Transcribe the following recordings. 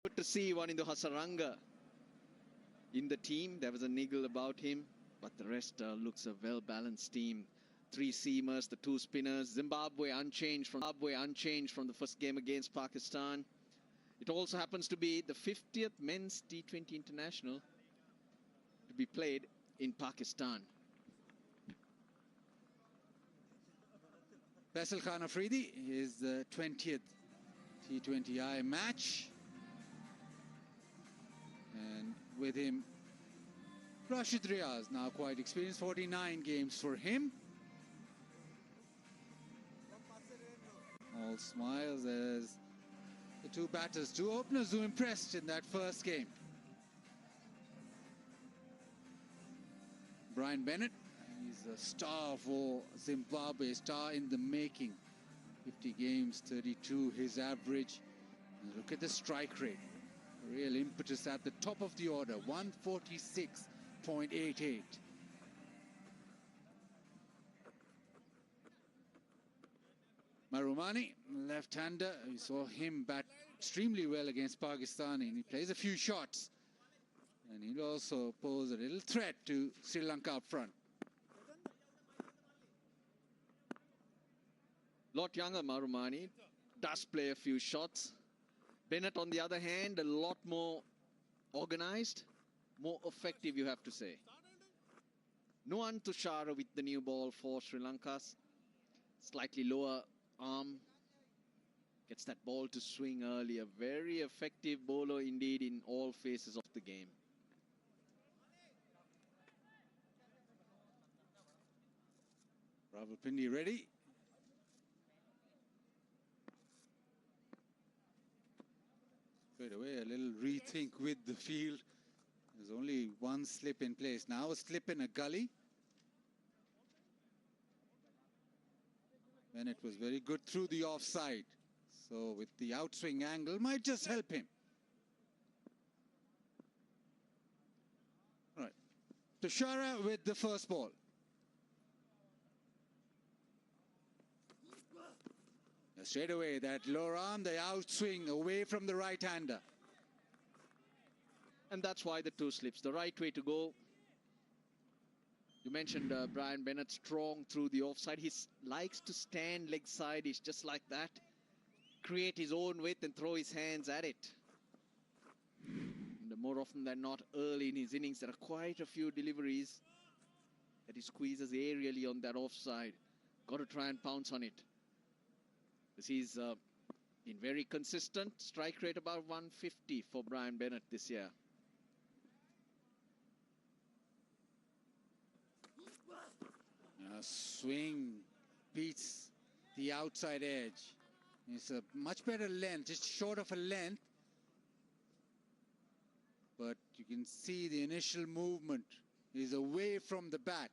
Good to see one in the Hasaranga in the team. There was a niggle about him, but the rest looks a well-balanced team. 3 seamers, the 2 spinners. Zimbabwe unchanged from the first game against Pakistan. It also happens to be the 50th men's T20 international to be played in Pakistan. Faisal Khan Afridi is the 20th T20I match. And with him, Rashid Riaz, now quite experienced, 49 games for him. All smiles as the 2 batters, 2 openers who impressed in that first game. Brian Bennett, he's a star for Zimbabwe, star in the making. 50 games, 32 his average. And look at the strike rate. Real impetus at the top of the order, 146.88. Marumani, left-hander, we saw him bat extremely well against Pakistan, and he plays a few shots. And he'll also pose a little threat to Sri Lanka up front. Lot younger Marumani, does play a few shots. Bennett, on the other hand, a lot more organized, more effective, you have to say. Nuan Tushara with the new ball for Sri Lanka's. Slightly lower arm. Gets that ball to swing early. A very effective bowler indeed in all phases of the game. Rawalpindi ready. Straight away, a little rethink with the field. There's only one slip in place. Now a slip in a gully. Bennett was very good through the offside. So with the outswing angle, might just help him. All right. Tushara with the first ball. Straight away, that lower arm, the outswing away from the right-hander. And that's why the 2 slips. The right way to go. You mentioned Brian Bennett strong through the offside. He likes to stand leg side. He's just like that. Create his own width and throw his hands at it. And more often than not, early in his innings, there are quite a few deliveries that he squeezes aerially on that offside. Got to try and pounce on it. He's been very consistent. Strike rate about 150 for Brian Bennett this year. Swing beats the outside edge. It's a much better length, just short of a length. But you can see the initial movement is away from the bat.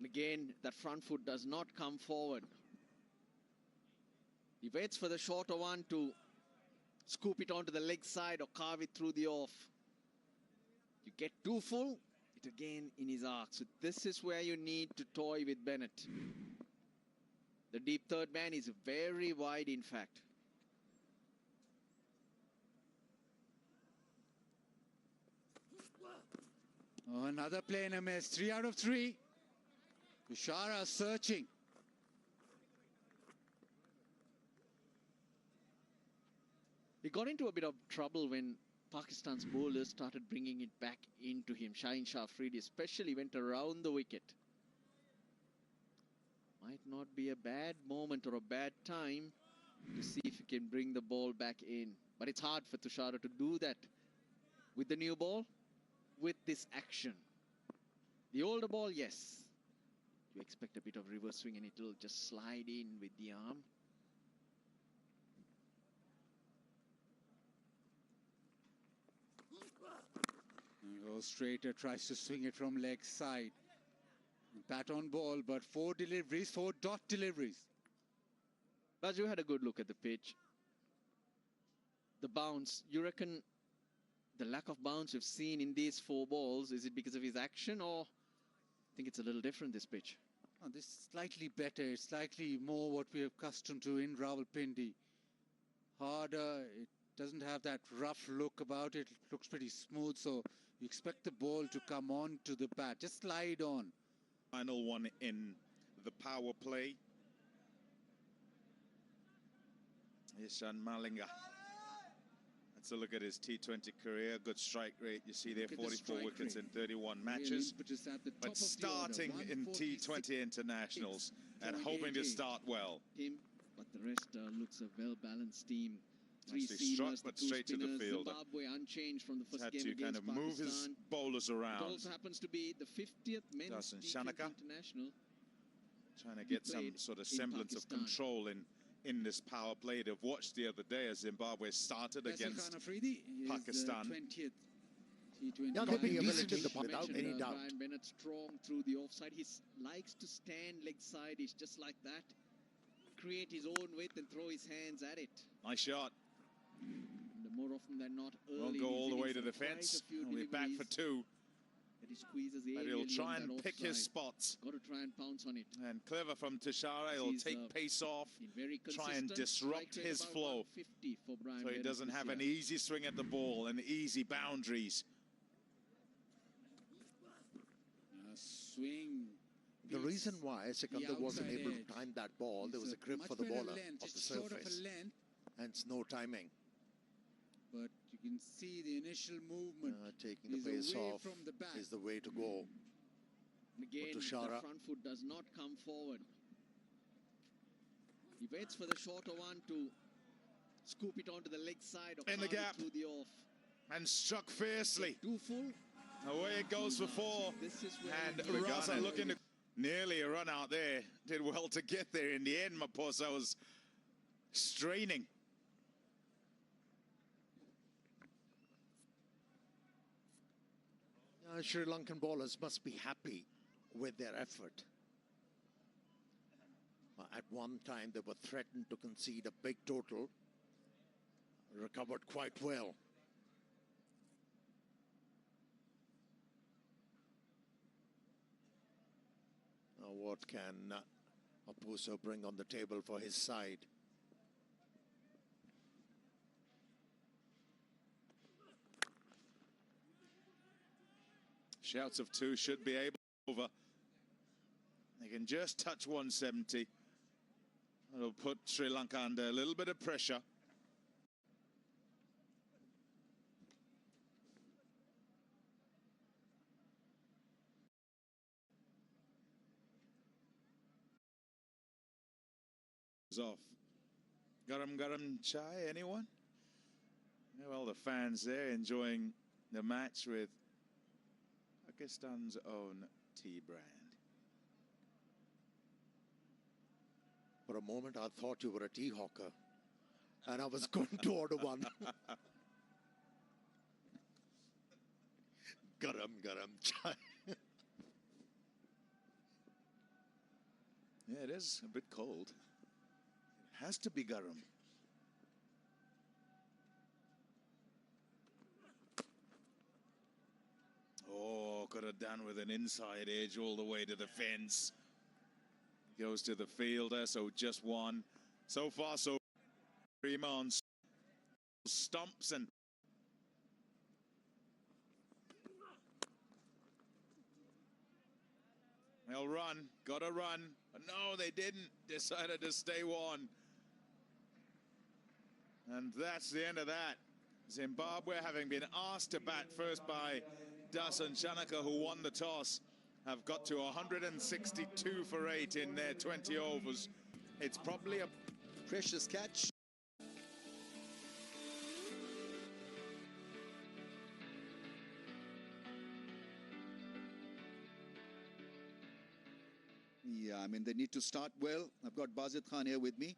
Again, that front foot does not come forward. He waits for the shorter one to scoop it onto the leg side or carve it through the off. You get too full, it again in his arc. So this is where you need to toy with Bennett. The deep third man is very wide, in fact. Oh, another play and a miss. 3 out of 3. Tushara searching. He got into a bit of trouble when Pakistan's bowlers started bringing it back into him. Shaheen Shah Afridi especially went around the wicket. Might not be a bad moment or a bad time to see if he can bring the ball back in. But it's hard for Tushara to do that with the new ball, with this action. The older ball, yes. You expect a bit of reverse swing and it'll just slide in with the arm. Goes straighter, tries to swing it from leg side. Bat on ball, but 4 deliveries, 4 dot deliveries. Baju had a good look at the pitch. The bounce, you reckon the lack of bounce we've seen in these 4 balls, is it because of his action, or I think it's a little different, this pitch? Oh, this is slightly better. It's slightly more what we're accustomed to in Rawalpindi. Harder, it doesn't have that rough look about it. It looks pretty smooth, so you expect the ball to come on to the bat. Just slide on. Final one in the power play. Ishan Malinga. Let's look at his T20 career. Good strike rate. You see there, 44 wickets in 31 matches. But starting in T20 internationals and hoping to start well. But the rest looks a well-balanced team. Three Nicely struck, seamers, but two straight to the spinners. fielder. Zimbabwe unchanged from the first Had game to against kind of move his Pakistan. bowlers It around. also happens to be the 50th men's T20 Shanaka international. Trying to get some played sort of in semblance of Pakistan. control in this power play. They've watched the other day as Zimbabwe started against Pakistan. 20th T20. Yeah, they've been decent in the You without mentioned, any doubt. Brian Bennett strong through the offside. He likes to stand leg side. He's just like that. Create his own width and throw his hands at it. Nice shot. And more often than not, early Won't in go his all the way innings, to the there are quite a fence. few We're back for deliveries two. that he squeezes the But area he'll in try that and pick his offside. spots. Got to try and pounce on it. And clever from Tishara. He'll He's, take pace off. Been very Try and consistent. disrupt Strike rate his about flow. 150 for Brian So he Bennett doesn't this have an year. easy swing at the ball and easy boundaries. Swing. The reason why Sikandar wasn't outside able edge. to time that ball, there was a grip much for the better bowler length, of the just short of a surface, length, hence no timing. but you can see the initial movement. Taking the is pace away off from the bat. is the way to go. And again, the Tushara. front foot does not come forward. He waits for the shorter one to scoop it onto the leg side or In the pound it gap. through the off. And struck fiercely. Too full. Away it goes for four. This is where And the Rasa gun- looking to nearly a run out there. Did well to get there in the end. Maposa was straining. Sri Lankan bowlers must be happy with their effort. At one time, they were threatened to concede a big total. Recovered quite well. Now what can Maposa bring on the table for his side? Shouts of two should be able over. They can just touch 170. It'll put Sri Lanka under a little bit of pressure. Off. Garam garam chai, anyone? Yeah, well, the fans there enjoying the match with Pakistan's own tea brand. For a moment, I thought you were a tea hawker, and I was going to order one. Garam garam chai. Yeah, it is a bit cold. It has to be garam. Oh, could have done with an inside edge all the way to the fence. Goes to the fielder, so just one. So far, so Prima on stumps and they'll run. Gotta run. But no, they didn't. Decided to stay one. And that's the end of that. Zimbabwe, having been asked to bat first by Dasun Shanaka, who won the toss, have got to 162 for 8 in their 20 overs. It's probably a Precious catch. Yeah, I mean, they need to start well. I've got Bazid Khan here with me.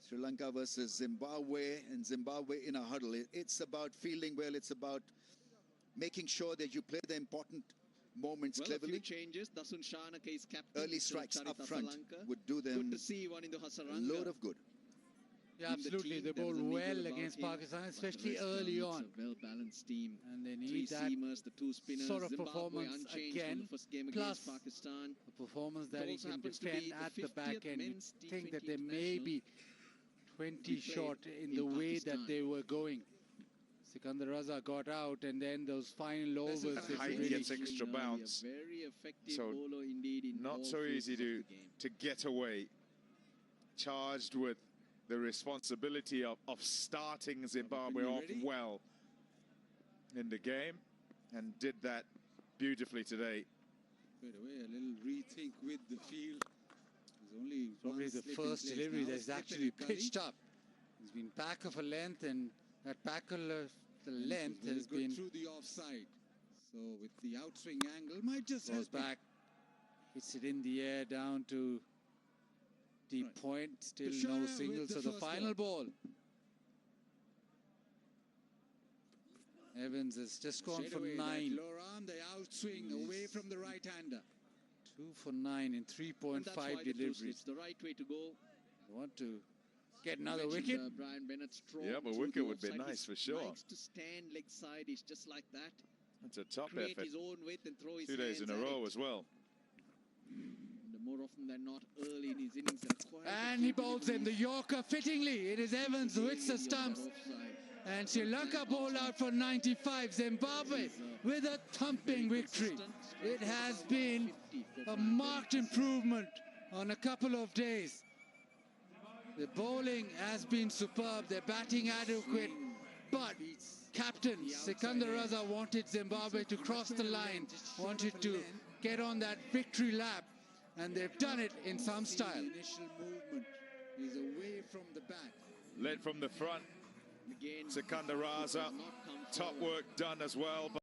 Sri Lanka versus Zimbabwe, and Zimbabwe in a huddle. It's about fielding well. It's about making sure that you play the important moments Well, cleverly. a few changes. Dasun Shanaka is captain. Early instead of strikes Charith up front Asalanka. would do them Good to see one in the a Hasaranga. load of good. Yeah, In the absolutely. team, They there was bowl a niggle well about against him, Pakistan, but the especially rest, early looks on. a well-balanced team. And they Three need that seamers, the two spinners. sort of Zimbabwe performance unchanged again, from the first game plus against Pakistan. the performance It that he also can happens to be defend the at the back 50th end. You men's think that T20 there may international. be 20 short in the way that they were going. Sikandar Raza got out, and then those final overs. And height gets extra bounce. Very effective So bowler indeed in not all so easy phases to get away. Charged with the responsibility of starting Zimbabwe off well in the game, and did that beautifully today. Straight away, a little rethink with the field. There's only probably the first delivery that's actually pitched up. It's been back of a length, and that back of the length has been through the offside. So with the outswing angle, might just goes back, hits it in the air down to deep point. Still no single. So the final ball. Evans has just gone for 9. Lower arm, the outswing away from the right-hander. 2 for 9 in 3.5 deliveries. The right way to go. Want to get another wicket? Brian Bennett strong. Yeah, but wicket would be nice for sure. Likes to stand leg side. He's just like that. That's a top Create effort. his own width and throw his 2 days in a row as well. And more often than not, early in his innings. And he bowls in the Yorker fittingly. It is Evans who hits the stumps. And Sri Lanka bowled out for 95. Zimbabwe with a thumping victory. It has been a marked improvement on a couple of days. The bowling has been superb. Their batting adequate. But Captain Sikandar Raza wanted Zimbabwe to cross the line, wanted to get on that victory lap. And they've done it in some style. Initial movement is away from the bat. Led from the front. Sikandar Raza, top work done as well.